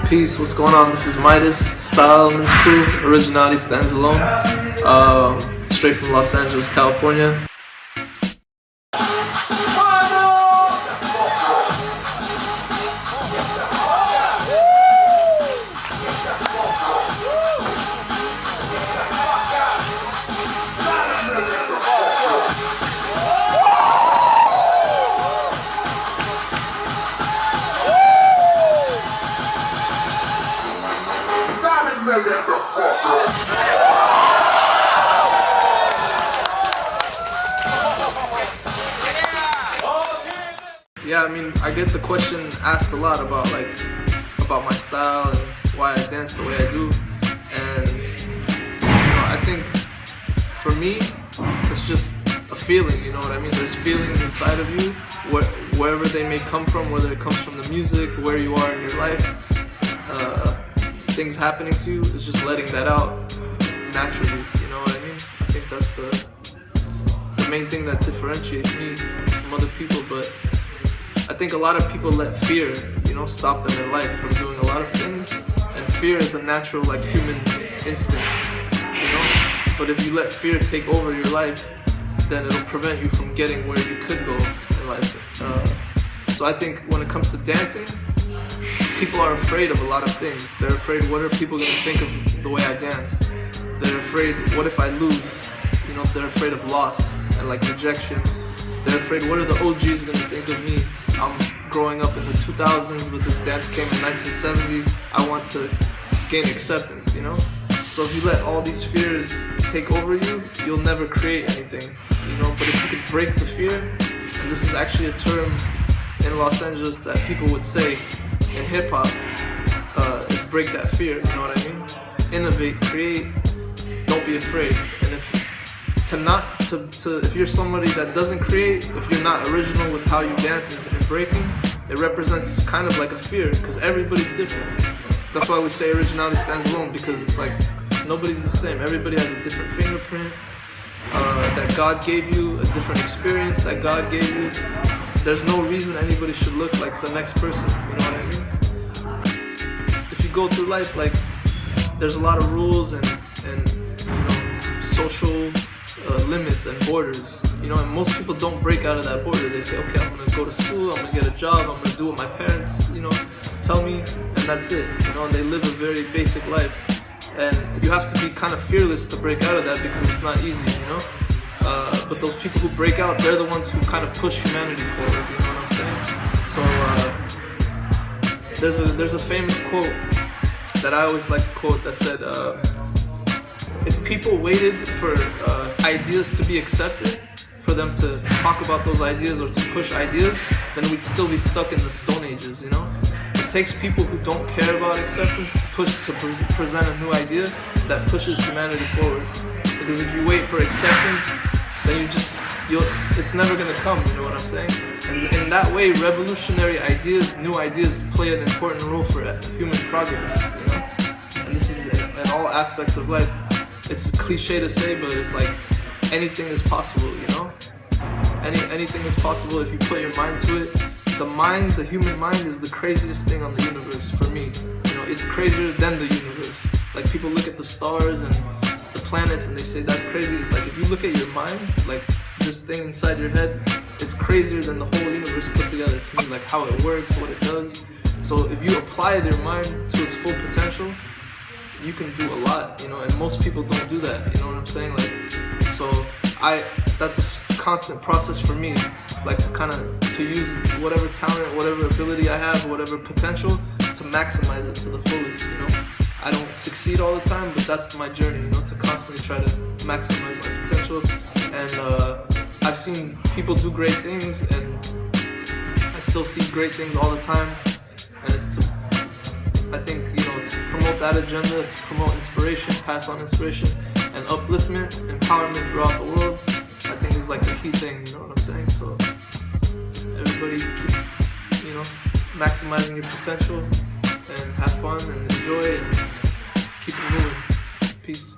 Peace, what's going on? This is Maidah's crew. Originality stands alone. Straight from Los Angeles, California. Yeah, I mean, I get the question asked a lot about my style and why I dance the way I do, and I think for me, it's just a feeling. You know what I mean? There's feelings inside of you, wherever they may come from, whether it comes from the music, where you are in your life, things happening to you. It's just letting that out naturally. You know what I mean? I think that's the main thing that differentiates me from other people, but I think a lot of people let fear, stop them in life from doing a lot of things, and fear is a natural, human instinct, But if you let fear take over your life, then it'll prevent you from getting where you could go in life. So I think when it comes to dancing, people are afraid of a lot of things. They're afraid, what are people gonna think of the way I dance? They're afraid, what if I lose? They're afraid of loss and rejection. They're afraid, what are the OGs gonna think of me? I'm growing up in the 2000s, but this dance came in 1970. I want to gain acceptance, So if you let all these fears take over you, you'll never create anything, But if you could break the fear, and this is actually a term in Los Angeles that people would say in hip hop, is break that fear, you know what I mean? Innovate, create, don't be afraid. And if you're somebody that doesn't create, if you're not original with how you dance and breaking, it represents kind of like a fear, because everybody's different. That's why we say originality stands alone, because it's nobody's the same. Everybody has a different fingerprint that God gave you, a different experience that God gave you. There's no reason anybody should look like the next person, you know what I mean? If you go through life, there's a lot of rules and social limits and borders, and most people don't break out of that border. They say, okay, I'm gonna go to school, I'm gonna get a job, I'm gonna do what my parents, tell me, and that's it, and they live a very basic life. And you have to be kind of fearless to break out of that, because it's not easy, But those people who break out, they're the ones who kind of push humanity forward, you know what I'm saying? So there's a famous quote that I always like to quote that said, if people waited for ideas to be accepted, for them to talk about those ideas or to push ideas, then we'd still be stuck in the Stone Ages, It takes people who don't care about acceptance to present a new idea that pushes humanity forward. Because if you wait for acceptance, then it's never gonna come, you know what I'm saying? And in that way, revolutionary ideas, new ideas, play an important role for human progress, And this is in all aspects of life. It's a cliche to say, but it's anything is possible, Anything is possible if you put your mind to it. The human mind is the craziest thing on the universe for me. It's crazier than the universe. People look at the stars and the planets and they say that's crazy. It's if you look at your mind, this thing inside your head, it's crazier than the whole universe put together to me, how it works, what it does. So if you apply your mind to its full potential, you can do a lot, and most people don't do that, you know what I'm saying? That's a constant process for me, to use whatever talent, whatever ability I have, whatever potential, to maximize it to the fullest, I don't succeed all the time, but that's my journey, to constantly try to maximize my potential. And I've seen people do great things, and I still see great things all the time, and it's I think, to promote that agenda, to promote inspiration, pass on inspiration, and upliftment, empowerment throughout the world, I think is the key thing, you know what I'm saying? So everybody keep, maximizing your potential and have fun and enjoy and keep it moving. Peace.